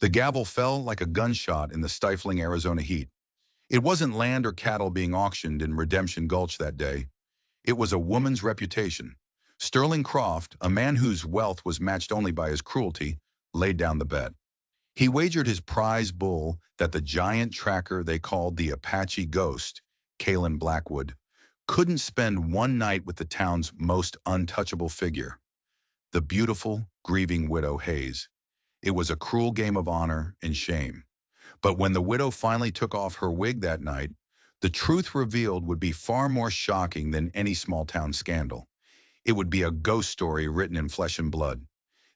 The gavel fell like a gunshot in the stifling Arizona heat. It wasn't land or cattle being auctioned in Redemption Gulch that day. It was a woman's reputation. Sterling Croft, a man whose wealth was matched only by his cruelty, laid down the bet. He wagered his prize bull that the giant tracker they called the Apache Ghost, Kalen Blackwood, couldn't spend one night with the town's most untouchable figure, the beautiful, grieving widow Hayes. It was a cruel game of honor and shame. But when the widow finally took off her wig that night, the truth revealed would be far more shocking than any small-town scandal. It would be a ghost story written in flesh and blood.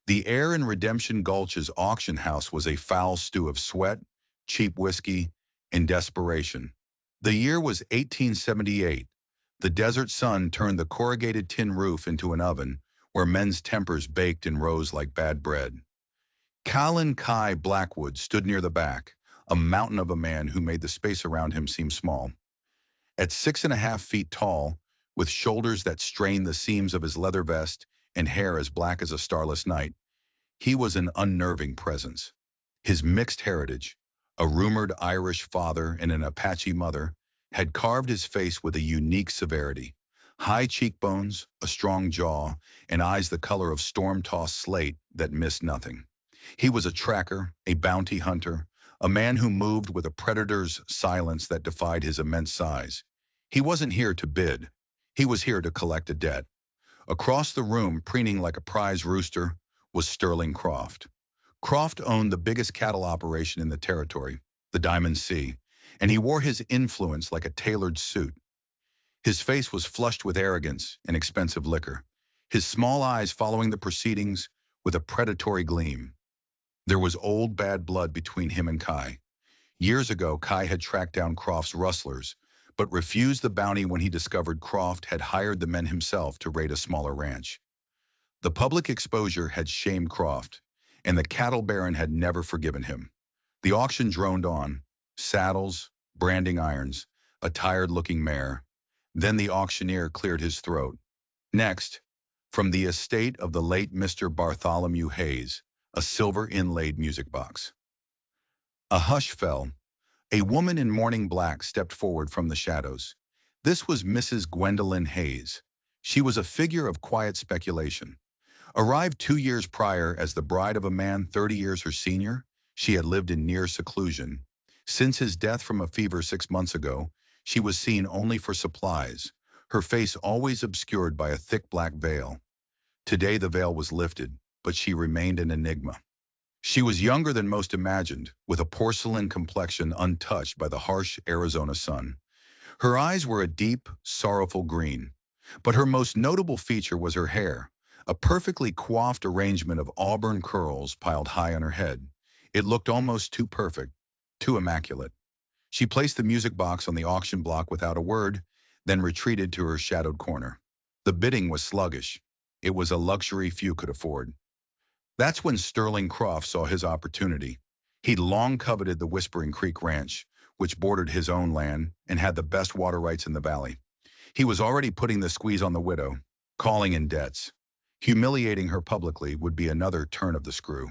The air in Redemption Gulch's auction house was a foul stew of sweat, cheap whiskey, and desperation. The year was 1878. The desert sun turned the corrugated tin roof into an oven where men's tempers baked and rose like bad bread. Callan Kai Blackwood stood near the back, a mountain of a man who made the space around him seem small. At 6.5 feet tall, with shoulders that strained the seams of his leather vest and hair as black as a starless night, he was an unnerving presence. His mixed heritage, a rumored Irish father and an Apache mother, had carved his face with a unique severity. High cheekbones, a strong jaw, and eyes the color of storm-tossed slate that missed nothing. He was a tracker, a bounty hunter, a man who moved with a predator's silence that defied his immense size. He wasn't here to bid. He was here to collect a debt. Across the room, preening like a prize rooster, was Sterling Croft. Croft owned the biggest cattle operation in the territory, the Diamond Sea, and he wore his influence like a tailored suit. His face was flushed with arrogance and expensive liquor, his small eyes following the proceedings with a predatory gleam. There was old bad blood between him and Kai. Years ago, Kai had tracked down Croft's rustlers, but refused the bounty when he discovered Croft had hired the men himself to raid a smaller ranch. The public exposure had shamed Croft, and the cattle baron had never forgiven him. The auction droned on, saddles, branding irons, a tired-looking mare. Then the auctioneer cleared his throat. Next, from the estate of the late Mr. Bartholomew Hayes, a silver-inlaid music box. A hush fell. A woman in mourning black stepped forward from the shadows. This was Mrs. Gwendolyn Hayes. She was a figure of quiet speculation. Arrived 2 years prior as the bride of a man 30 years her senior, she had lived in near seclusion. Since his death from a fever 6 months ago, she was seen only for supplies, her face always obscured by a thick black veil. Today the veil was lifted, but she remained an enigma. She was younger than most imagined, with a porcelain complexion untouched by the harsh Arizona sun. Her eyes were a deep, sorrowful green, but her most notable feature was her hair, a perfectly coiffed arrangement of auburn curls piled high on her head. It looked almost too perfect, too immaculate. She placed the music box on the auction block without a word, then retreated to her shadowed corner. The bidding was sluggish. It was a luxury few could afford. That's when Sterling Croft saw his opportunity. He'd long coveted the Whispering Creek Ranch, which bordered his own land and had the best water rights in the valley. He was already putting the squeeze on the widow, calling in debts. Humiliating her publicly would be another turn of the screw.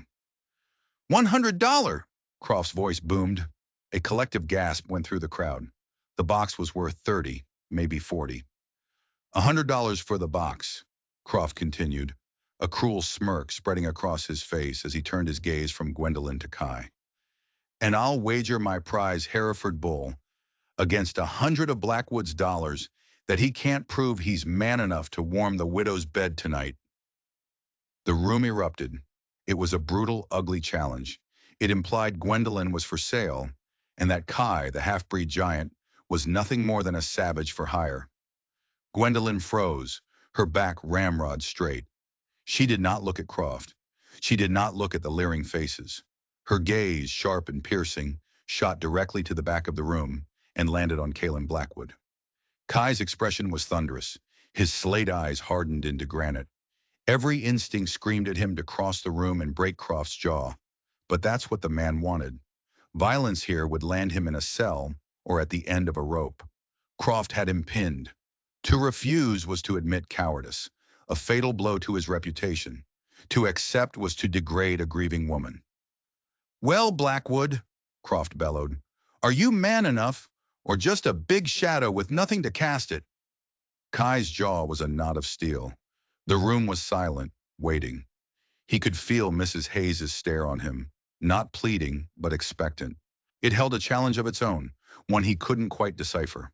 $100! Croft's voice boomed. A collective gasp went through the crowd. The box was worth 30, maybe 40. $100 for the box, Croft continued, a cruel smirk spreading across his face as he turned his gaze from Gwendolyn to Kai. And I'll wager my prize Hereford bull against 100 of Blackwood's dollars that he can't prove he's man enough to warm the widow's bed tonight. The room erupted. It was a brutal, ugly challenge. It implied Gwendolyn was for sale, and that Kai, the half-breed giant, was nothing more than a savage for hire. Gwendolyn froze, her back ramrod straight. She did not look at Croft. She did not look at the leering faces. Her gaze, sharp and piercing, shot directly to the back of the room and landed on Kalen Blackwood. Kai's expression was thunderous. His slate eyes hardened into granite. Every instinct screamed at him to cross the room and break Croft's jaw. But that's what the man wanted. Violence here would land him in a cell or at the end of a rope. Croft had him pinned. To refuse was to admit cowardice, a fatal blow to his reputation. To accept was to degrade a grieving woman. Well, Blackwood, Croft bellowed, are you man enough, or just a big shadow with nothing to cast it? Kai's jaw was a knot of steel. The room was silent, waiting. He could feel Mrs. Hayes's stare on him, not pleading, but expectant. It held a challenge of its own, one he couldn't quite decipher.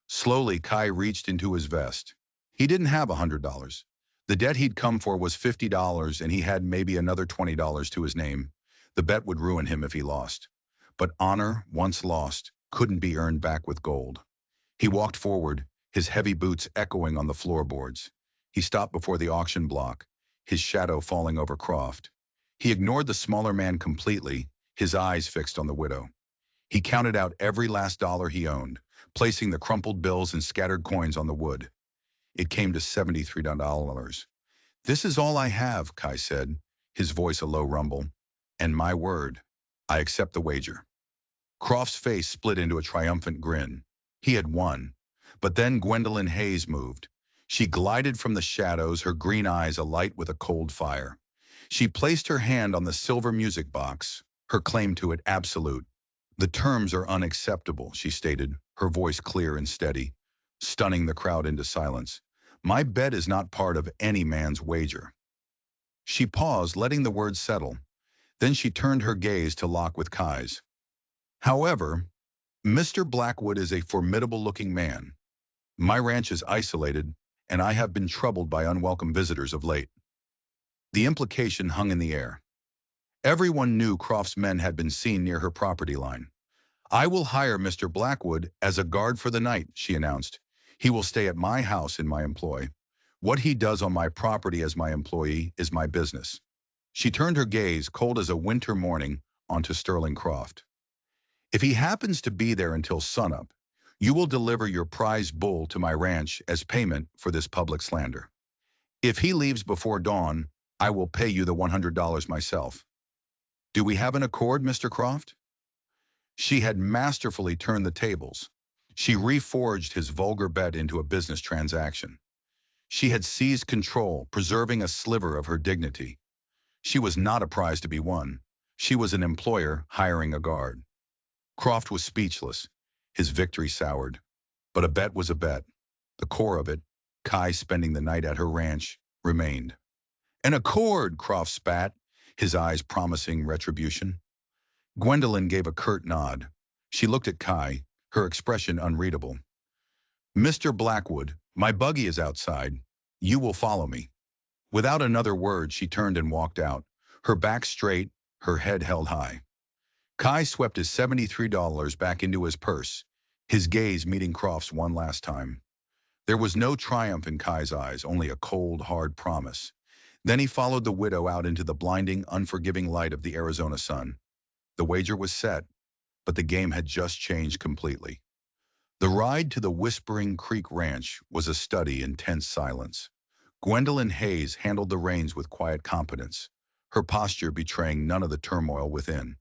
Slowly, Kai reached into his vest. He didn't have $100. The debt he'd come for was $50, and he had maybe another $20 to his name. The bet would ruin him if he lost. But honor, once lost, couldn't be earned back with gold. He walked forward, his heavy boots echoing on the floorboards. He stopped before the auction block, his shadow falling over Croft. He ignored the smaller man completely, his eyes fixed on the widow. He counted out every last dollar he owned, placing the crumpled bills and scattered coins on the wood. It came to $73. This is all I have, Kai said, his voice a low rumble. And my word, I accept the wager. Croft's face split into a triumphant grin. He had won. But then Gwendolyn Hayes moved. She glided from the shadows, her green eyes alight with a cold fire. She placed her hand on the silver music box, her claim to it absolute. The terms are unacceptable, she stated, her voice clear and steady, stunning the crowd into silence. My bet is not part of any man's wager. She paused, letting the words settle. Then she turned her gaze to lock with Kai's. However, Mr. Blackwood is a formidable-looking man. My ranch is isolated, and I have been troubled by unwelcome visitors of late. The implication hung in the air. Everyone knew Croft's men had been seen near her property line. I will hire Mr. Blackwood as a guard for the night, she announced. He will stay at my house in my employ. What he does on my property as my employee is my business. She turned her gaze, cold as a winter morning, onto Sterling Croft. If he happens to be there until sunup, you will deliver your prize bull to my ranch as payment for this public slander. If he leaves before dawn, I will pay you the $100 myself. Do we have an accord, Mr. Croft? She had masterfully turned the tables. She reforged his vulgar bet into a business transaction. She had seized control, preserving a sliver of her dignity. She was not a prize to be won. She was an employer hiring a guard. Croft was speechless. His victory soured. But a bet was a bet. The core of it, Kai spending the night at her ranch, remained. An accord, Croft spat, his eyes promising retribution. Gwendolyn gave a curt nod. She looked at Kai, her expression unreadable. Mr. Blackwood, my buggy is outside. You will follow me. Without another word, she turned and walked out, her back straight, her head held high. Kai swept his $73 back into his purse, his gaze meeting Croft's one last time. There was no triumph in Kai's eyes, only a cold, hard promise. Then he followed the widow out into the blinding, unforgiving light of the Arizona sun. The wager was set, but the game had just changed completely. The ride to the Whispering Creek Ranch was a study in tense silence. Gwendolyn Hayes handled the reins with quiet competence, her posture betraying none of the turmoil within.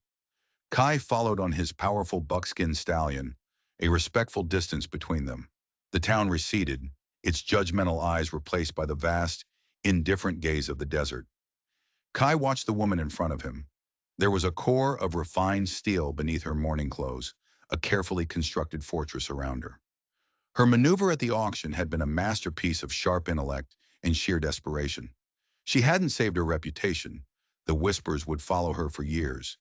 Kai followed on his powerful buckskin stallion, a respectful distance between them. The town receded, its judgmental eyes replaced by the vast, indifferent gaze of the desert. Kai watched the woman in front of him. There was a core of refined steel beneath her mourning clothes, a carefully constructed fortress around her. Her maneuver at the auction had been a masterpiece of sharp intellect and sheer desperation. She hadn't saved her reputation. The whispers would follow her for years,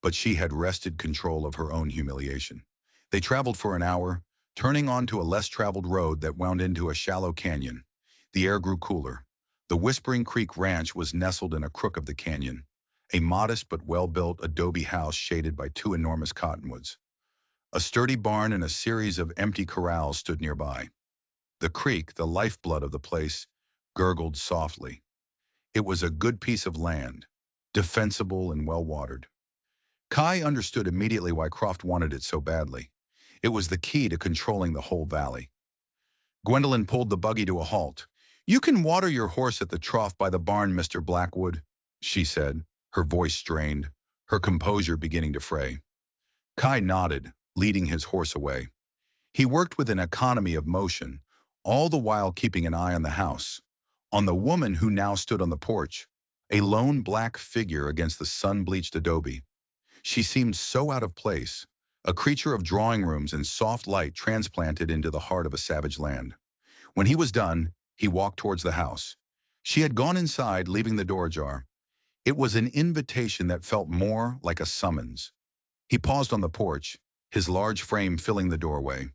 but she had wrested control of her own humiliation. They traveled for an hour, turning onto a less-traveled road that wound into a shallow canyon. The air grew cooler. The Whispering Creek Ranch was nestled in a crook of the canyon, a modest but well-built adobe house shaded by two enormous cottonwoods. A sturdy barn and a series of empty corrals stood nearby. The creek, the lifeblood of the place, gurgled softly. It was a good piece of land, defensible and well-watered. Kai understood immediately why Croft wanted it so badly. It was the key to controlling the whole valley. Gwendolyn pulled the buggy to a halt. You can water your horse at the trough by the barn, Mr. Blackwood, she said, her voice strained, her composure beginning to fray. Kai nodded, leading his horse away. He worked with an economy of motion, all the while keeping an eye on the house, on the woman who now stood on the porch, a lone black figure against the sun-bleached adobe. She seemed so out of place, a creature of drawing rooms and soft light transplanted into the heart of a savage land. When he was done, he walked towards the house. She had gone inside, leaving the door ajar. It was an invitation that felt more like a summons. He paused on the porch, his large frame filling the doorway.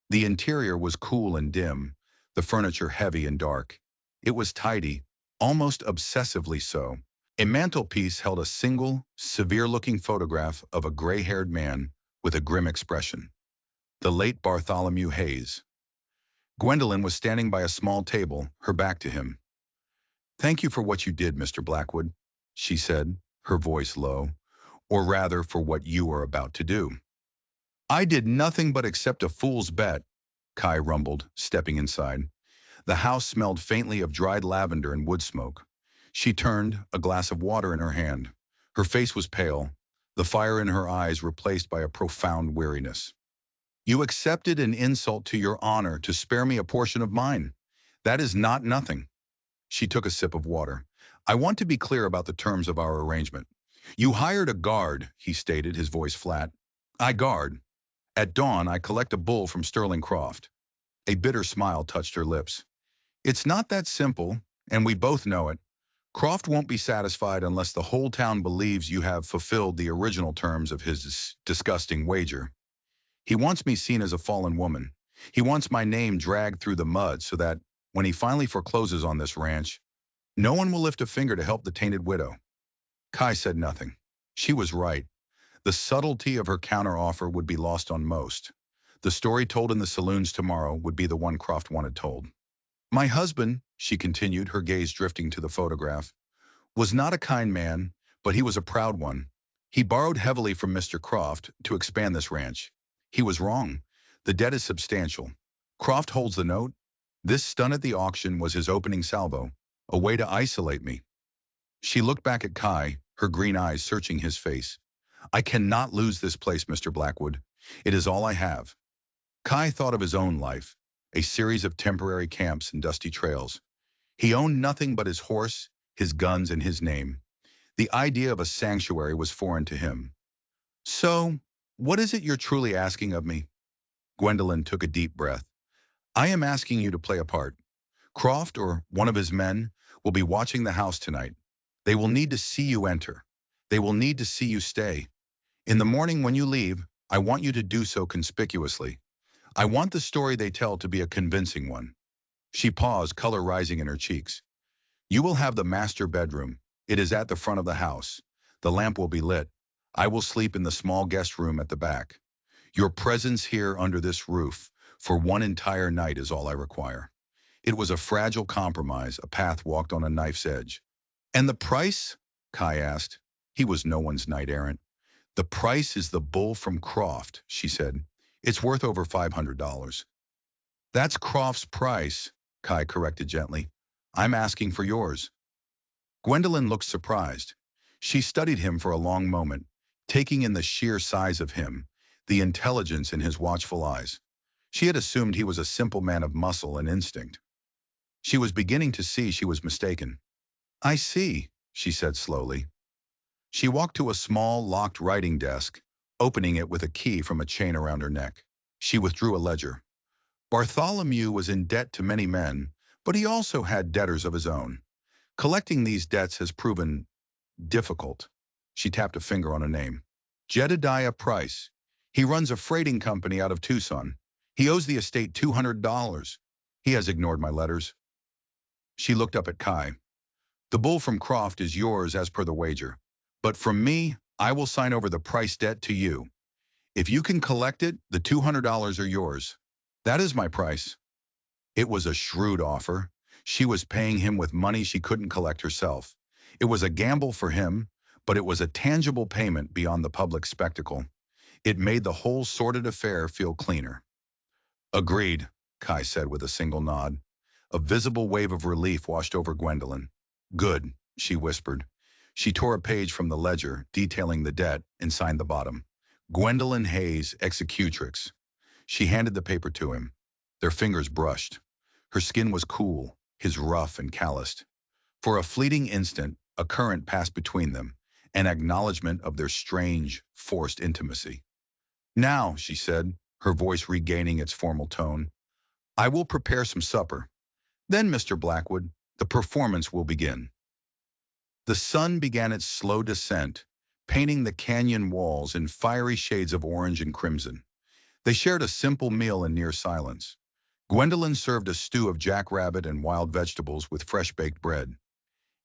The interior was cool and dim, the furniture heavy and dark. It was tidy, almost obsessively so. A mantelpiece held a single, severe-looking photograph of a gray-haired man with a grim expression. The late Bartholomew Hayes. Gwendolyn was standing by a small table, her back to him. "Thank you for what you did, Mr. Blackwood," she said, her voice low. "Or rather, for what you are about to do." "I did nothing but accept a fool's bet," Kai rumbled, stepping inside. The house smelled faintly of dried lavender and wood smoke. She turned, a glass of water in her hand. Her face was pale, the fire in her eyes replaced by a profound weariness. "You accepted an insult to your honor to spare me a portion of mine. That is not nothing." She took a sip of water. "I want to be clear about the terms of our arrangement. You hired a guard," he stated, his voice flat. "I guard. At dawn, I collect a bull from Sterling Croft." A bitter smile touched her lips. "It's not that simple, and we both know it. Croft won't be satisfied unless the whole town believes you have fulfilled the original terms of his disgusting wager. He wants me seen as a fallen woman. He wants my name dragged through the mud so that, when he finally forecloses on this ranch, no one will lift a finger to help the tainted widow." Kai said nothing. She was right. The subtlety of her counteroffer would be lost on most. The story told in the saloons tomorrow would be the one Croft wanted told. "My husband," she continued, her gaze drifting to the photograph, "was not a kind man, but he was a proud one. He borrowed heavily from Mr. Croft to expand this ranch. He was wrong. The debt is substantial. Croft holds the note. This stunt at the auction was his opening salvo, a way to isolate me." She looked back at Kai, her green eyes searching his face. "I cannot lose this place, Mr. Blackwood. It is all I have." Kai thought of his own life, a series of temporary camps and dusty trails. He owned nothing but his horse, his guns, and his name. The idea of a sanctuary was foreign to him. "So, what is it you're truly asking of me?" Gwendolyn took a deep breath. "I am asking you to play a part. Croft, or one of his men, will be watching the house tonight. They will need to see you enter. They will need to see you stay. In the morning when you leave, I want you to do so conspicuously. I want the story they tell to be a convincing one." She paused, color rising in her cheeks. "You will have the master bedroom. It is at the front of the house. The lamp will be lit. I will sleep in the small guest room at the back. Your presence here under this roof for one entire night is all I require." It was a fragile compromise, a path walked on a knife's edge. "And the price?" Kai asked. He was no one's knight-errant. "The price is the bull from Croft," she said. "It's worth over $500. "That's Croft's price," Kai corrected gently. "I'm asking for yours." Gwendolyn looked surprised. She studied him for a long moment, taking in the sheer size of him, the intelligence in his watchful eyes. She had assumed he was a simple man of muscle and instinct. She was beginning to see she was mistaken. "I see," she said slowly. She walked to a small, locked writing desk, opening it with a key from a chain around her neck. She withdrew a ledger. Bartholomew was in debt to many men, but he also had debtors of his own. Collecting these debts has proven difficult. She tapped a finger on a name. "Jedediah Price. He runs a freighting company out of Tucson. He owes the estate $200. He has ignored my letters." She looked up at Kai. "The bull from Croft is yours as per the wager. But from me, I will sign over the Price debt to you. If you can collect it, the $200 are yours. That is my price." It was a shrewd offer. She was paying him with money she couldn't collect herself. It was a gamble for him, but it was a tangible payment beyond the public spectacle. It made the whole sordid affair feel cleaner. "Agreed," Kai said with a single nod. A visible wave of relief washed over Gwendolyn. "Good," she whispered. She tore a page from the ledger, detailing the debt, and signed the bottom. "Gwendolyn Hayes, executrix." She handed the paper to him. Their fingers brushed. Her skin was cool, his rough and calloused. For a fleeting instant, a current passed between them, an acknowledgement of their strange, forced intimacy. "Now," she said, her voice regaining its formal tone, "I will prepare some supper. Then, Mr. Blackwood, the performance will begin." The sun began its slow descent, painting the canyon walls in fiery shades of orange and crimson. They shared a simple meal in near silence. Gwendolyn served a stew of jackrabbit and wild vegetables with fresh-baked bread.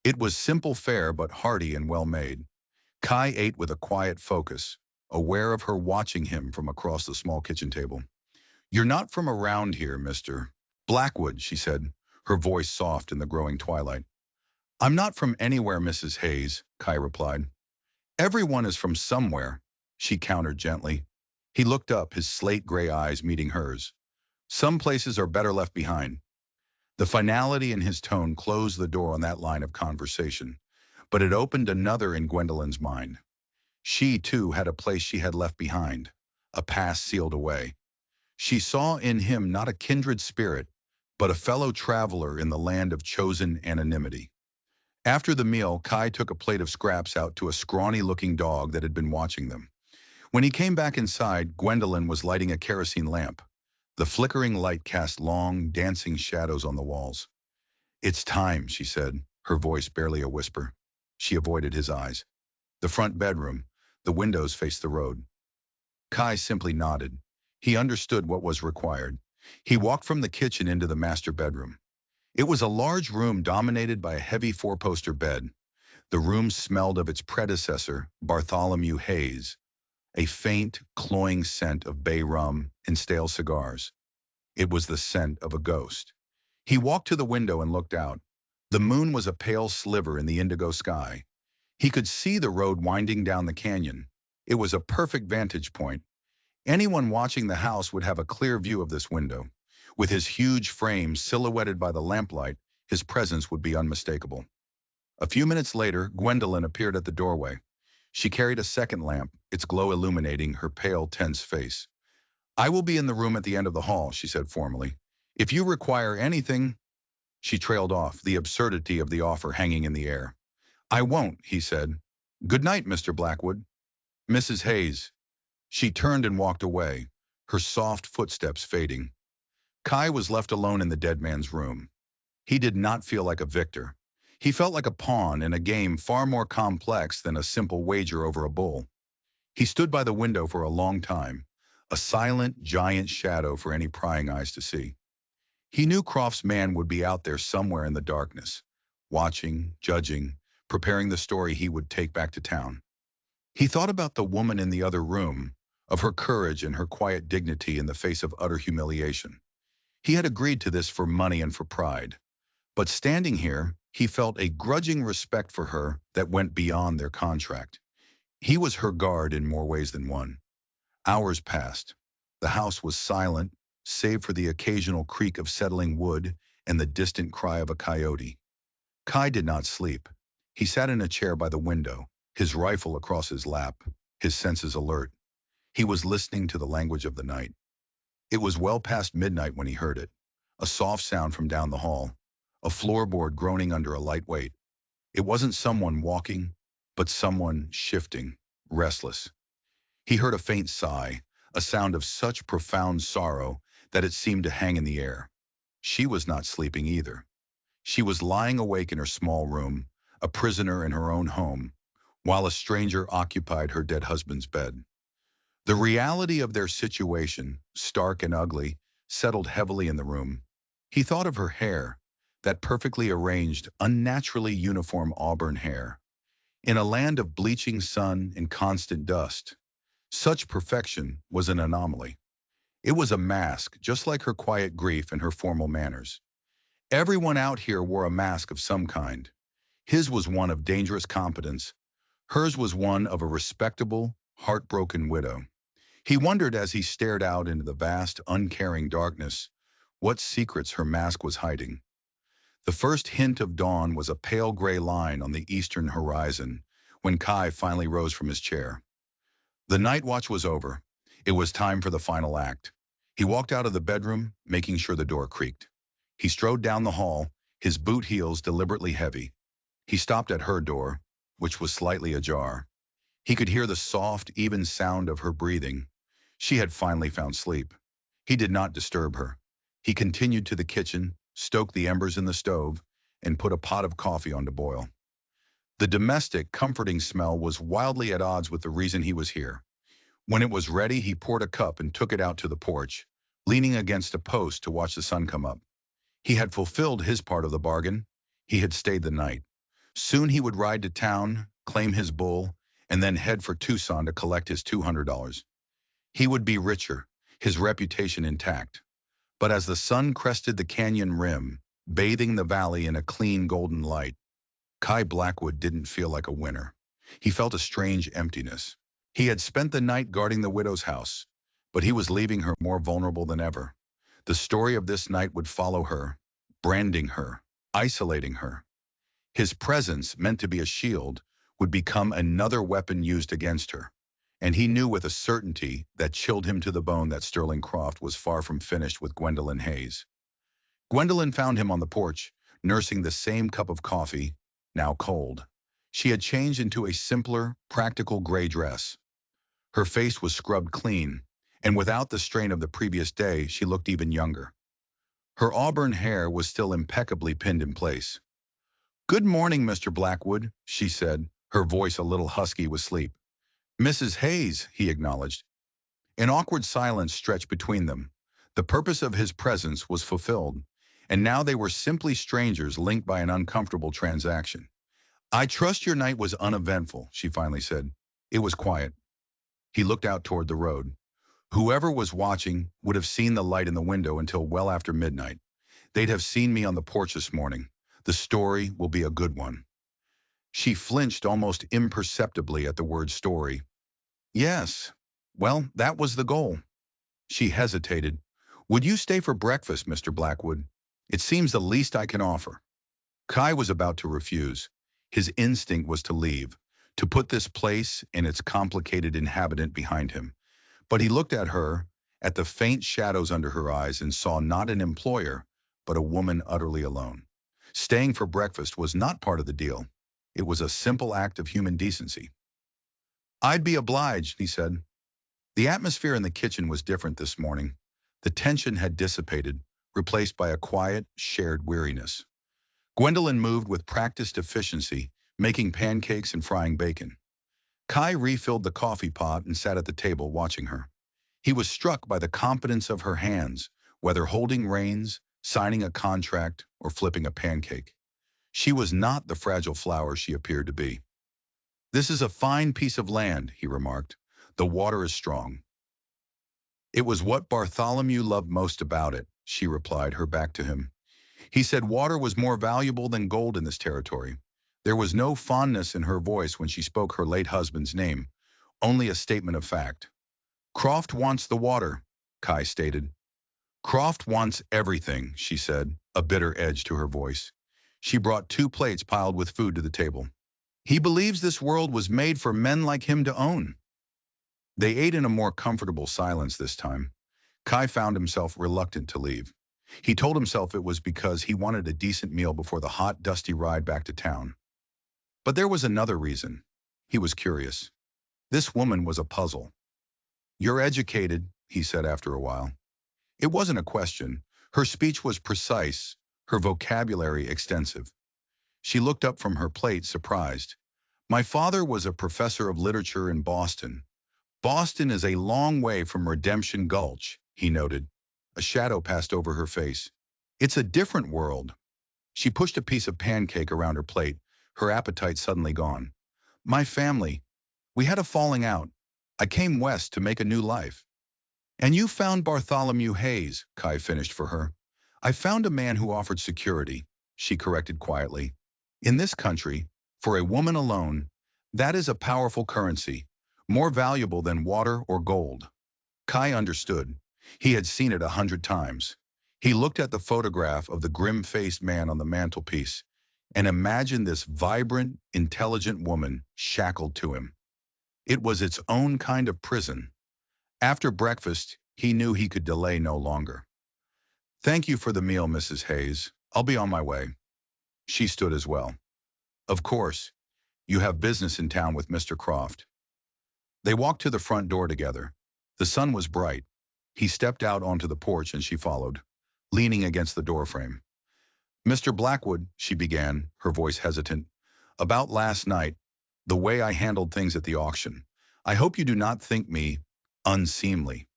It was simple fare but hearty and well-made. Kai ate with a quiet focus, aware of her watching him from across the small kitchen table. "You're not from around here, Mr. Blackwood," she said, her voice soft in the growing twilight. "I'm not from anywhere, Mrs. Hayes," Kai replied. "Everyone is from somewhere," she countered gently. He looked up, his slate-gray eyes meeting hers. "Some places are better left behind." The finality in his tone closed the door on that line of conversation, but it opened another in Gwendolyn's mind. She, too, had a place she had left behind, a past sealed away. She saw in him not a kindred spirit, but a fellow traveler in the land of chosen anonymity. After the meal, Kai took a plate of scraps out to a scrawny-looking dog that had been watching them. When he came back inside, Gwendolyn was lighting a kerosene lamp. The flickering light cast long, dancing shadows on the walls. "It's time," she said, her voice barely a whisper. She avoided his eyes. "The front bedroom. The windows face the road." Kai simply nodded. He understood what was required. He walked from the kitchen into the master bedroom. It was a large room dominated by a heavy four-poster bed. The room smelled of its predecessor, Bartholomew Hayes, a faint, cloying scent of bay rum and stale cigars. It was the scent of a ghost. He walked to the window and looked out. The moon was a pale sliver in the indigo sky. He could see the road winding down the canyon. It was a perfect vantage point. Anyone watching the house would have a clear view of this window. With his huge frame silhouetted by the lamplight, his presence would be unmistakable. A few minutes later, Gwendolyn appeared at the doorway. She carried a second lamp, its glow illuminating her pale, tense face. "I will be in the room at the end of the hall," she said formally. "If you require anything—" She trailed off, the absurdity of the offer hanging in the air. "I won't," he said. "Good night, Mr. Blackwood." "Mrs. Hayes." She turned and walked away, her soft footsteps fading. Kai was left alone in the dead man's room. He did not feel like a victor. He felt like a pawn in a game far more complex than a simple wager over a bull. He stood by the window for a long time, a silent, giant shadow for any prying eyes to see. He knew Croft's man would be out there somewhere in the darkness, watching, judging, preparing the story he would take back to town. He thought about the woman in the other room, of her courage and her quiet dignity in the face of utter humiliation. He had agreed to this for money and for pride. But standing here, he felt a grudging respect for her that went beyond their contract. He was her guard in more ways than one. Hours passed. The house was silent, save for the occasional creak of settling wood and the distant cry of a coyote. Kai did not sleep. He sat in a chair by the window, his rifle across his lap, his senses alert. He was listening to the language of the night. It was well past midnight when he heard it. A soft sound from down the hall, a floorboard groaning under a light weight. It wasn't someone walking, but someone shifting, restless. He heard a faint sigh, a sound of such profound sorrow that it seemed to hang in the air. She was not sleeping either. She was lying awake in her small room, a prisoner in her own home, while a stranger occupied her dead husband's bed. The reality of their situation, stark and ugly, settled heavily in the room. He thought of her hair, that perfectly arranged, unnaturally uniform auburn hair. In a land of bleaching sun and constant dust, such perfection was an anomaly. It was a mask, just like her quiet grief and her formal manners. Everyone out here wore a mask of some kind. His was one of dangerous competence. Hers was one of a respectable, heartbroken widow. He wondered as he stared out into the vast, uncaring darkness, what secrets her mask was hiding. The first hint of dawn was a pale gray line on the eastern horizon when Kai finally rose from his chair. The night watch was over. It was time for the final act. He walked out of the bedroom, making sure the door creaked. He strode down the hall, his boot heels deliberately heavy. He stopped at her door. which was slightly ajar. He could hear the soft, even sound of her breathing. She had finally found sleep. He did not disturb her. He continued to the kitchen, stoked the embers in the stove, and put a pot of coffee on to boil. The domestic, comforting smell was wildly at odds with the reason he was here. When it was ready, he poured a cup and took it out to the porch, leaning against a post to watch the sun come up. He had fulfilled his part of the bargain. He had stayed the night. Soon he would ride to town, claim his bull, and then head for Tucson to collect his $200. He would be richer, his reputation intact. But as the sun crested the canyon rim, bathing the valley in a clean golden light, Kai Blackwood didn't feel like a winner. He felt a strange emptiness. He had spent the night guarding the widow's house, but he was leaving her more vulnerable than ever. The story of this night would follow her, branding her, isolating her. His presence, meant to be a shield, would become another weapon used against her. And he knew with a certainty that chilled him to the bone that Sterling Croft was far from finished with Gwendolyn Hayes. Gwendolyn found him on the porch, nursing the same cup of coffee, now cold. She had changed into a simpler, practical gray dress. Her face was scrubbed clean, and without the strain of the previous day, she looked even younger. Her auburn hair was still impeccably pinned in place. "Good morning, Mr. Blackwood," she said, her voice a little husky with sleep. "Mrs. Hayes," he acknowledged. An awkward silence stretched between them. The purpose of his presence was fulfilled, and now they were simply strangers linked by an uncomfortable transaction. "I trust your night was uneventful," she finally said. "It was quiet." He looked out toward the road. "Whoever was watching would have seen the light in the window until well after midnight. They'd have seen me on the porch this morning. The story will be a good one." She flinched almost imperceptibly at the word story. "Yes. Well, that was the goal." She hesitated. "Would you stay for breakfast, Mr. Blackwood? It seems the least I can offer." Kai was about to refuse. His instinct was to leave, to put this place and its complicated inhabitant behind him. But he looked at her, at the faint shadows under her eyes, and saw not an employer, but a woman utterly alone. Staying for breakfast was not part of the deal. It was a simple act of human decency. "I'd be obliged," he said. The atmosphere in the kitchen was different this morning. The tension had dissipated, replaced by a quiet, shared weariness. Gwendolyn moved with practiced efficiency, making pancakes and frying bacon. Kai refilled the coffee pot and sat at the table watching her. He was struck by the competence of her hands, whether holding reins, signing a contract, or flipping a pancake. She was not the fragile flower she appeared to be. "This is a fine piece of land," he remarked. "The water is strong." "It was what Bartholomew loved most about it," she replied, her back to him. "He said water was more valuable than gold in this territory." There was no fondness in her voice when she spoke her late husband's name, only a statement of fact. "Croft wants the water," Kai stated. "Croft wants everything," she said, a bitter edge to her voice. She brought 2 plates piled with food to the table. "He believes this world was made for men like him to own." They ate in a more comfortable silence this time. Kai found himself reluctant to leave. He told himself it was because he wanted a decent meal before the hot, dusty ride back to town. But there was another reason. He was curious. This woman was a puzzle. "You're educated," he said after a while. It wasn't a question. Her speech was precise, her vocabulary extensive. She looked up from her plate, surprised. "My father was a professor of literature in Boston. Boston is a long way from Redemption Gulch," he noted. A shadow passed over her face. "It's a different world." She pushed a piece of pancake around her plate, her appetite suddenly gone. "My family, we had a falling out. I came west to make a new life." "And you found Bartholomew Hayes," Kai finished for her. "I found a man who offered security," she corrected quietly. "In this country, for a woman alone, that is a powerful currency, more valuable than water or gold." Kai understood. He had seen it 100 times. He looked at the photograph of the grim-faced man on the mantelpiece and imagined this vibrant, intelligent woman shackled to him. It was its own kind of prison. After breakfast, he knew he could delay no longer. "Thank you for the meal, Mrs. Hayes. I'll be on my way." She stood as well. "Of course. You have business in town with Mr. Croft." They walked to the front door together. The sun was bright. He stepped out onto the porch and she followed, leaning against the doorframe. "Mr. Blackwood," she began, her voice hesitant, "about last night, the way I handled things at the auction. I hope you do not think me unseemly."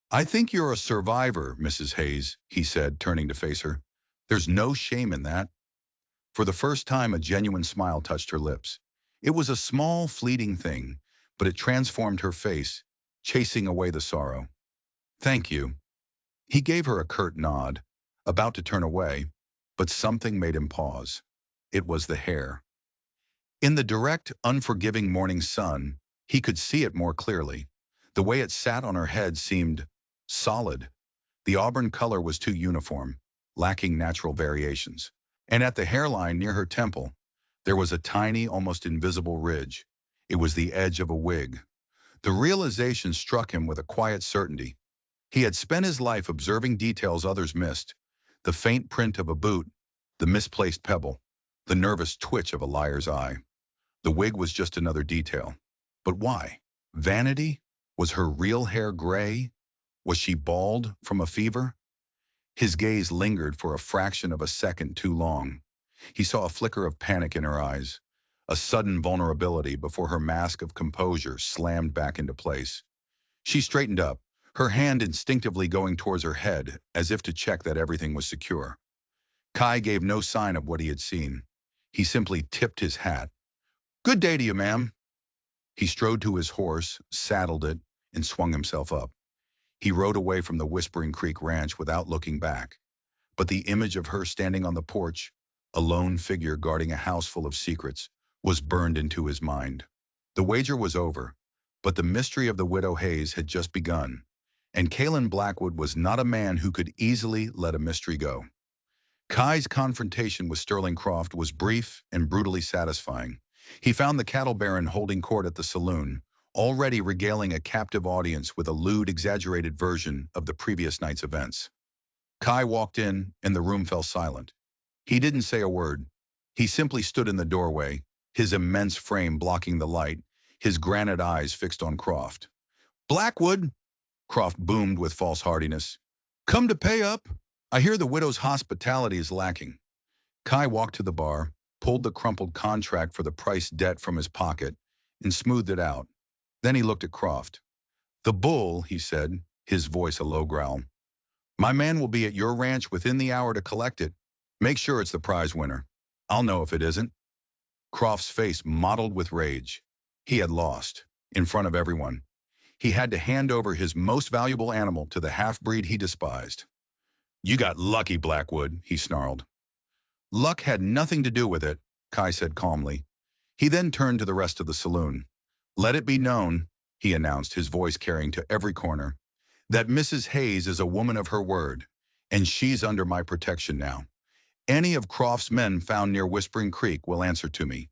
"I think you're a survivor, Mrs. Hayes," he said, turning to face her. "There's no shame in that." For the first time, a genuine smile touched her lips. It was a small, fleeting thing, but it transformed her face, chasing away the sorrow. "Thank you." He gave her a curt nod, about to turn away, but something made him pause. It was the hair. In the direct, unforgiving morning sun, he could see it more clearly. The way it sat on her head seemed solid. The auburn color was too uniform, lacking natural variations. And at the hairline near her temple, there was a tiny, almost invisible ridge. It was the edge of a wig. The realization struck him with a quiet certainty. He had spent his life observing details others missed: the faint print of a boot, the misplaced pebble, the nervous twitch of a liar's eye. The wig was just another detail. But why? Vanity? Was her real hair gray? Was she bald from a fever? His gaze lingered for a fraction of a second too long. He saw a flicker of panic in her eyes, a sudden vulnerability before her mask of composure slammed back into place. She straightened up, her hand instinctively going towards her head, as if to check that everything was secure. Kai gave no sign of what he had seen. He simply tipped his hat. "Good day to you, ma'am." He strode to his horse, saddled it, and swung himself up. He rode away from the Whispering Creek Ranch without looking back. But the image of her standing on the porch, a lone figure guarding a house full of secrets, was burned into his mind. The wager was over, but the mystery of the widow Hayes had just begun, and Kalen Blackwood was not a man who could easily let a mystery go. Kai's confrontation with Sterling Croft was brief and brutally satisfying. He found the cattle baron holding court at the saloon, already regaling a captive audience with a lewd, exaggerated version of the previous night's events. Kai walked in, and the room fell silent. He didn't say a word. He simply stood in the doorway, his immense frame blocking the light, his granite eyes fixed on Croft. "Blackwood!" Croft boomed with false hardiness. "Come to pay up? I hear the widow's hospitality is lacking." Kai walked to the bar, pulled the crumpled contract for the price debt from his pocket, and smoothed it out. Then he looked at Croft. "The bull," he said, his voice a low growl. "My man will be at your ranch within the hour to collect it. Make sure it's the prize winner. I'll know if it isn't." Croft's face mottled with rage. He had lost, in front of everyone. He had to hand over his most valuable animal to the half-breed he despised. "You got lucky, Blackwood," he snarled. "Luck had nothing to do with it," Kai said calmly. He then turned to the rest of the saloon. "Let it be known," he announced, his voice carrying to every corner, "that Mrs. Hayes is a woman of her word, and she's under my protection now. Any of Croft's men found near Whispering Creek will answer to me."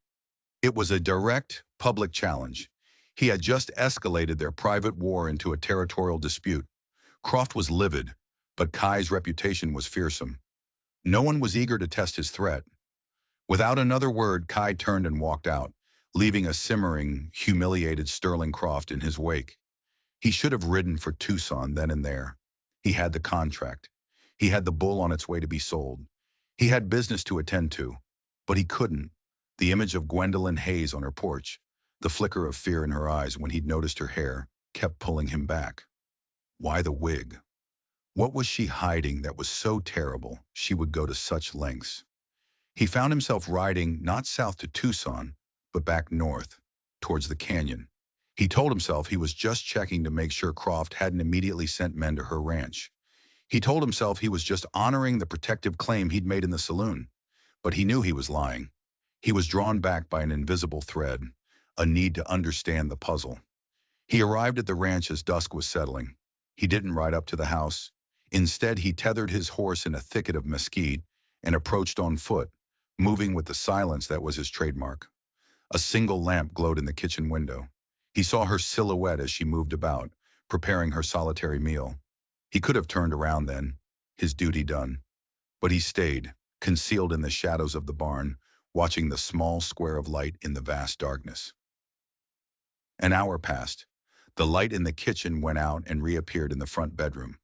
It was a direct, public challenge. He had just escalated their private war into a territorial dispute. Croft was livid, but Kai's reputation was fearsome. No one was eager to test his threat. Without another word, Kai turned and walked out, leaving a simmering, humiliated Sterling Croft in his wake. He should have ridden for Tucson then and there. He had the contract. He had the bull on its way to be sold. He had business to attend to, but he couldn't. The image of Gwendolyn Hayes on her porch, the flicker of fear in her eyes when he'd noticed her hair, kept pulling him back. Why the wig? What was she hiding that was so terrible she would go to such lengths? He found himself riding not south to Tucson, but back north, towards the canyon. He told himself he was just checking to make sure Croft hadn't immediately sent men to her ranch. He told himself he was just honoring the protective claim he'd made in the saloon. But he knew he was lying. He was drawn back by an invisible thread, a need to understand the puzzle. He arrived at the ranch as dusk was settling. He didn't ride up to the house. Instead, he tethered his horse in a thicket of mesquite and approached on foot, moving with the silence that was his trademark. A single lamp glowed in the kitchen window. He saw her silhouette as she moved about, preparing her solitary meal. He could have turned around then, his duty done. But he stayed, concealed in the shadows of the barn, watching the small square of light in the vast darkness. An hour passed. The light in the kitchen went out and reappeared in the front bedroom,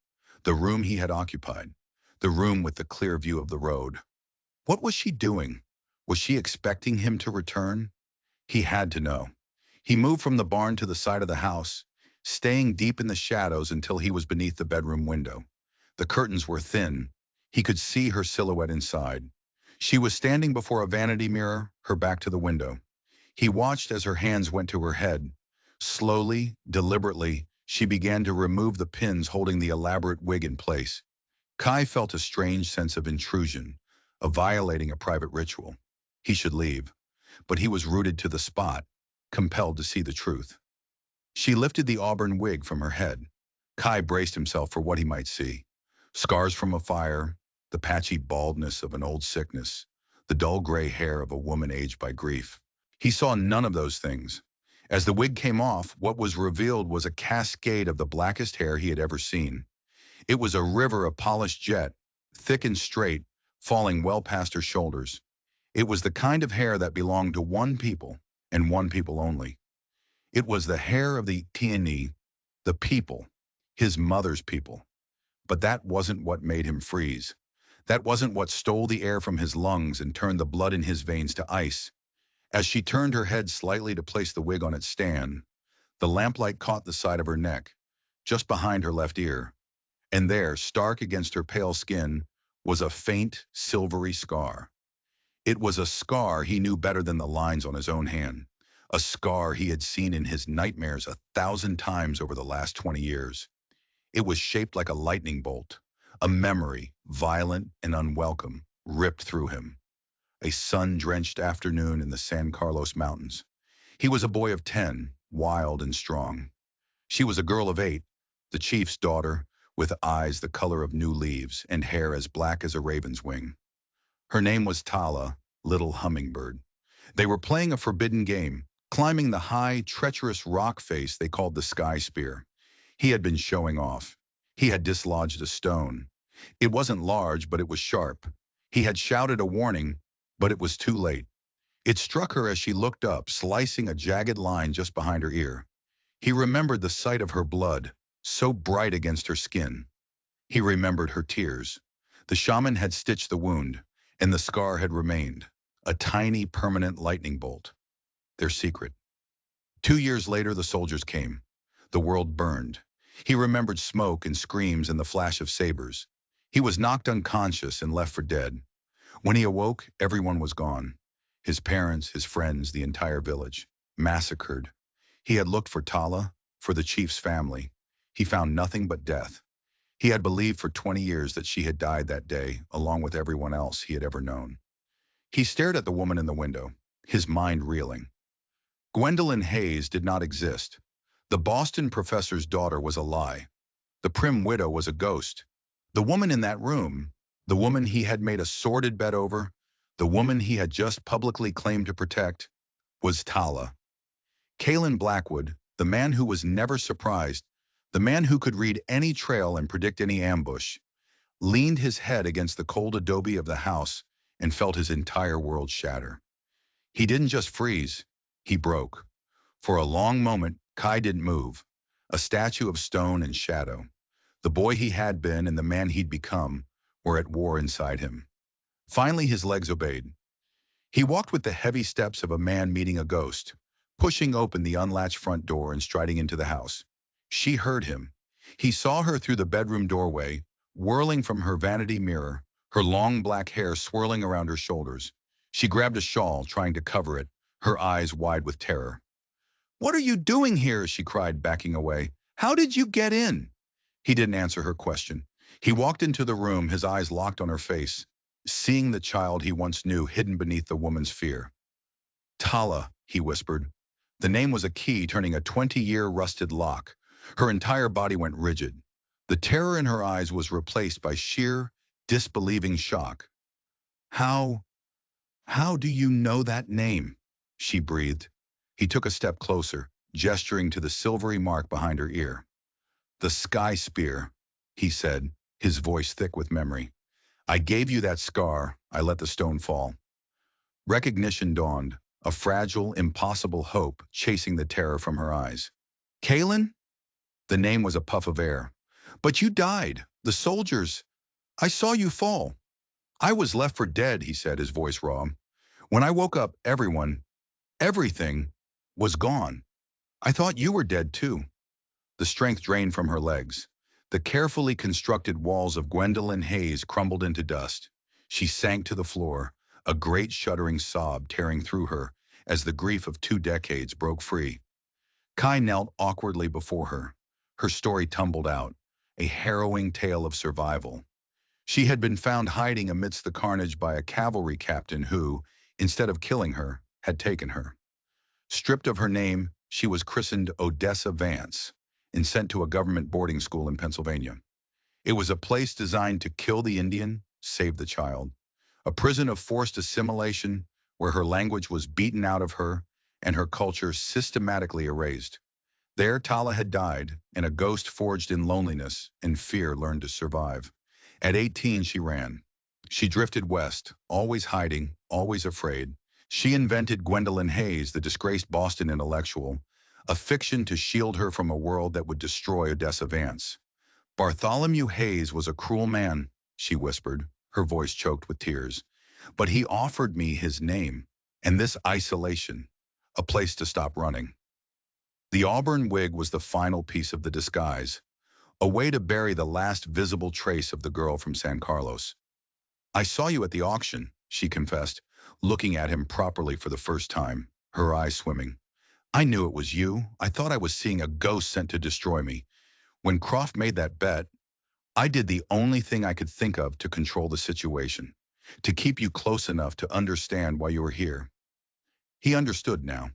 the room he had occupied, the room with the clear view of the road. What was she doing? Was she expecting him to return? He had to know. He moved from the barn to the side of the house, staying deep in the shadows until he was beneath the bedroom window. The curtains were thin. He could see her silhouette inside. She was standing before a vanity mirror, her back to the window. He watched as her hands went to her head. Slowly, deliberately, she began to remove the pins holding the elaborate wig in place. Kai felt a strange sense of intrusion, of violating a private ritual. He should leave, but he was rooted to the spot, compelled to see the truth. She lifted the auburn wig from her head. Kai braced himself for what he might see. Scars from a fire, the patchy baldness of an old sickness, the dull gray hair of a woman aged by grief. He saw none of those things. As the wig came off, what was revealed was a cascade of the blackest hair he had ever seen. It was a river of polished jet, thick and straight, falling well past her shoulders. It was the kind of hair that belonged to one people, and one people only. It was the hair of the Tiani, the people, his mother's people. But that wasn't what made him freeze. That wasn't what stole the air from his lungs and turned the blood in his veins to ice. As she turned her head slightly to place the wig on its stand, the lamplight caught the side of her neck, just behind her left ear. And there, stark against her pale skin, was a faint, silvery scar. It was a scar he knew better than the lines on his own hand, a scar he had seen in his nightmares 1,000 times over the last 20 years. It was shaped like a lightning bolt, a memory, violent and unwelcome, ripped through him. A sun-drenched afternoon in the San Carlos Mountains. He was a boy of 10, wild and strong. She was a girl of 8, the chief's daughter, with eyes the color of new leaves and hair as black as a raven's wing. Her name was Tala, Little Hummingbird. They were playing a forbidden game, climbing the high, treacherous rock face they called the Sky Spear. He had been showing off. He had dislodged a stone. It wasn't large, but it was sharp. He had shouted a warning, but it was too late. It struck her as she looked up, slicing a jagged line just behind her ear. He remembered the sight of her blood, so bright against her skin. He remembered her tears. The shaman had stitched the wound, and the scar had remained, a tiny, permanent lightning bolt. Their secret. 2 years later, the soldiers came. The world burned. He remembered smoke and screams and the flash of sabers. He was knocked unconscious and left for dead. When he awoke, everyone was gone. His parents, his friends, the entire village. Massacred. He had looked for Tala, for the chief's family. He found nothing but death. He had believed for 20 years that she had died that day, along with everyone else he had ever known. He stared at the woman in the window, his mind reeling. Gwendolyn Hayes did not exist. The Boston professor's daughter was a lie. The prim widow was a ghost. The woman in that room, the woman he had made a sordid bet over, the woman he had just publicly claimed to protect, was Tala. Kalen Blackwood, the man who was never surprised, the man who could read any trail and predict any ambush, leaned his head against the cold adobe of the house and felt his entire world shatter. He didn't just freeze, he broke. For a long moment, Kai didn't move, a statue of stone and shadow. The boy he had been and the man he'd become were at war inside him. Finally, his legs obeyed. He walked with the heavy steps of a man meeting a ghost, pushing open the unlatched front door and striding into the house. She heard him. He saw her through the bedroom doorway, whirling from her vanity mirror, her long black hair swirling around her shoulders. She grabbed a shawl, trying to cover it, her eyes wide with terror. "What are you doing here?" she cried, backing away. "How did you get in?" He didn't answer her question. He walked into the room, his eyes locked on her face, seeing the child he once knew hidden beneath the woman's fear. "Tala," he whispered. The name was a key turning a 20-year rusted lock. Her entire body went rigid. The terror in her eyes was replaced by sheer, disbelieving shock. How do you know that name?" she breathed. He took a step closer, gesturing to the silvery mark behind her ear. "The Sky Spear," he said, his voice thick with memory. "I gave you that scar. I let the stone fall. Recognition dawned, a fragile, impossible hope chasing the terror from her eyes. Kalen? The name was a puff of air. But you died. The soldiers. I saw you fall. I was left for dead, he said, his voice raw. When I woke up, everything, was gone. I thought you were dead too. The strength drained from her legs. The carefully constructed walls of Gwendolyn Hayes crumbled into dust. She sank to the floor, a great shuddering sob tearing through her as the grief of 2 decades broke free. Kai knelt awkwardly before her. Her story tumbled out, a harrowing tale of survival. She had been found hiding amidst the carnage by a cavalry captain who, instead of killing her, had taken her. Stripped of her name, she was christened Odessa Vance and sent to a government boarding school in Pennsylvania. It was a place designed to kill the Indian, save the child. A prison of forced assimilation where her language was beaten out of her and her culture systematically erased. There Tala had died, and a ghost forged in loneliness and fear learned to survive. At 18, she ran. She drifted west, always hiding, always afraid. She invented Gwendolyn Hayes, the disgraced Boston intellectual, a fiction to shield her from a world that would destroy Odessa Vance. Bartholomew Hayes was a cruel man, she whispered, her voice choked with tears. But he offered me his name, and this isolation, a place to stop running. The auburn wig was the final piece of the disguise, a way to bury the last visible trace of the girl from San Carlos. I saw you at the auction, she confessed, looking at him properly for the first time, her eyes swimming. I knew it was you. I thought I was seeing a ghost sent to destroy me. When Croft made that bet, I did the only thing I could think of to control the situation, to keep you close enough to understand why you were here. He understood now,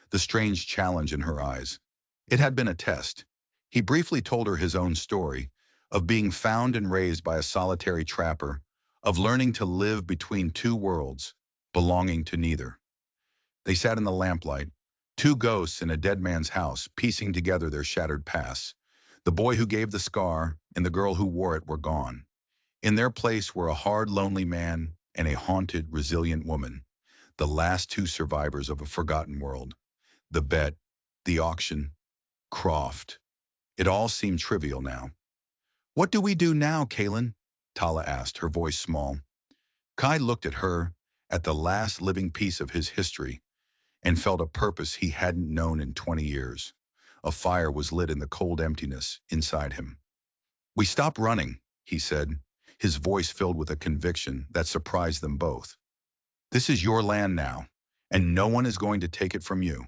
the strange challenge in her eyes. It had been a test. He briefly told her his own story, of being found and raised by a solitary trapper, of learning to live between two worlds, belonging to neither. They sat in the lamplight, two ghosts in a dead man's house, piecing together their shattered pasts. The boy who gave the scar and the girl who wore it were gone. In their place were a hard, lonely man and a haunted, resilient woman, the last two survivors of a forgotten world. The bet, the auction, Croft. It all seemed trivial now. What do we do now, Kalen? Tala asked, her voice small. Kai looked at her, at the last living piece of his history, and felt a purpose he hadn't known in 20 years. A fire was lit in the cold emptiness inside him. We stop running, he said, his voice filled with a conviction that surprised them both. This is your land now, and no one is going to take it from you.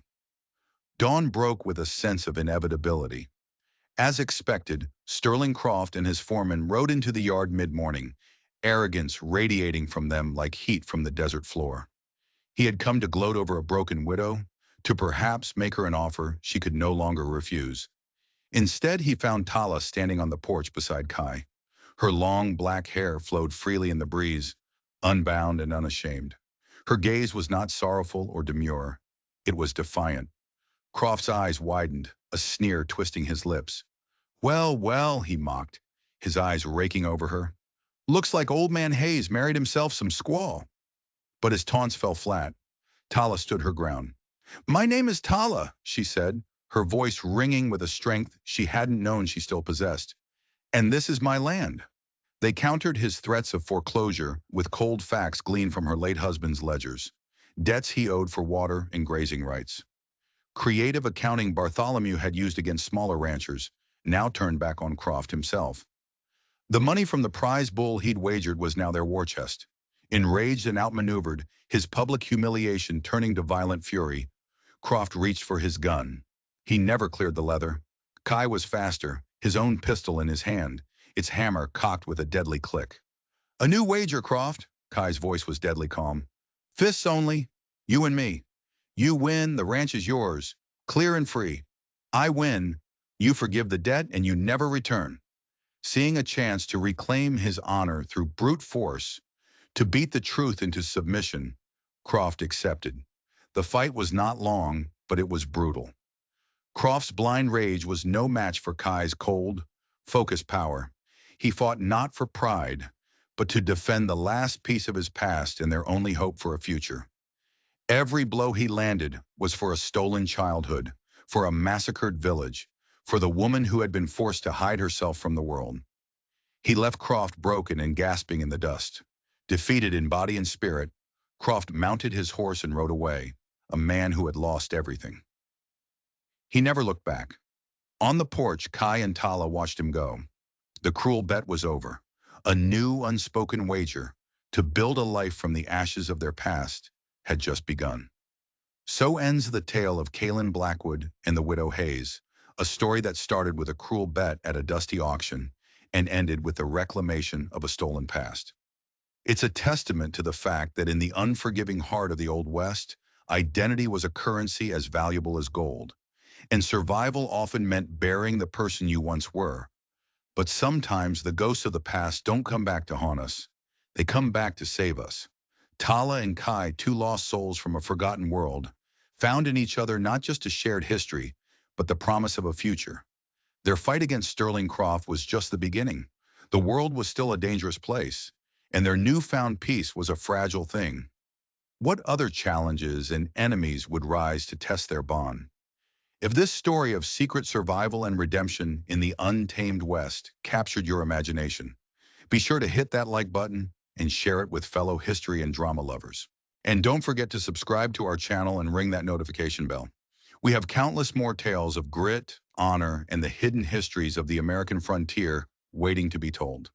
Dawn broke with a sense of inevitability. As expected, Sterling Croft and his foreman rode into the yard mid-morning, arrogance radiating from them like heat from the desert floor. He had come to gloat over a broken widow, to perhaps make her an offer she could no longer refuse. Instead, he found Tala standing on the porch beside Kai. Her long black hair flowed freely in the breeze, unbound and unashamed. Her gaze was not sorrowful or demure. It was defiant. Croft's eyes widened, a sneer twisting his lips. Well, well, he mocked, his eyes raking over her. Looks like old man Hayes married himself some squaw. But his taunts fell flat. Tala stood her ground. My name is Tala, she said, her voice ringing with a strength she hadn't known she still possessed. And this is my land. They countered his threats of foreclosure with cold facts gleaned from her late husband's ledgers, debts he owed for water and grazing rights. Creative accounting Bartholomew had used against smaller ranchers, now turned back on Croft himself. The money from the prize bull he'd wagered was now their war chest. Enraged and outmaneuvered, his public humiliation turning to violent fury, Croft reached for his gun. He never cleared the leather. Kai was faster, his own pistol in his hand, its hammer cocked with a deadly click. A new wager, Croft. Kai's voice was deadly calm. Fists only. You and me. You win, the ranch is yours, clear and free. I win, you forgive the debt and you never return. Seeing a chance to reclaim his honor through brute force, to beat the truth into submission, Croft accepted. The fight was not long, but it was brutal. Croft's blind rage was no match for Kai's cold, focused power. He fought not for pride, but to defend the last piece of his past and their only hope for a future. Every blow he landed was for a stolen childhood, for a massacred village, for the woman who had been forced to hide herself from the world. He left Croft broken and gasping in the dust. Defeated in body and spirit, Croft mounted his horse and rode away, a man who had lost everything. He never looked back. On the porch, Kai and Tala watched him go. The cruel bet was over. A new, unspoken wager to build a life from the ashes of their past had just begun. So ends the tale of Kalen Blackwood and the widow Hayes, a story that started with a cruel bet at a dusty auction and ended with the reclamation of a stolen past. It's a testament to the fact that in the unforgiving heart of the Old West, identity was a currency as valuable as gold, and survival often meant burying the person you once were. But sometimes the ghosts of the past don't come back to haunt us. They come back to save us. Tala and Kai, two lost souls from a forgotten world, found in each other not just a shared history, but the promise of a future. Their fight against Sterling Croft was just the beginning. The world was still a dangerous place, and their newfound peace was a fragile thing. What other challenges and enemies would rise to test their bond? If this story of secret survival and redemption in the untamed West captured your imagination, be sure to hit that like button and share it with fellow history and drama lovers. And don't forget to subscribe to our channel and ring that notification bell. We have countless more tales of grit, honor, and the hidden histories of the American frontier waiting to be told.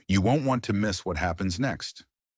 You won't want to miss what happens next.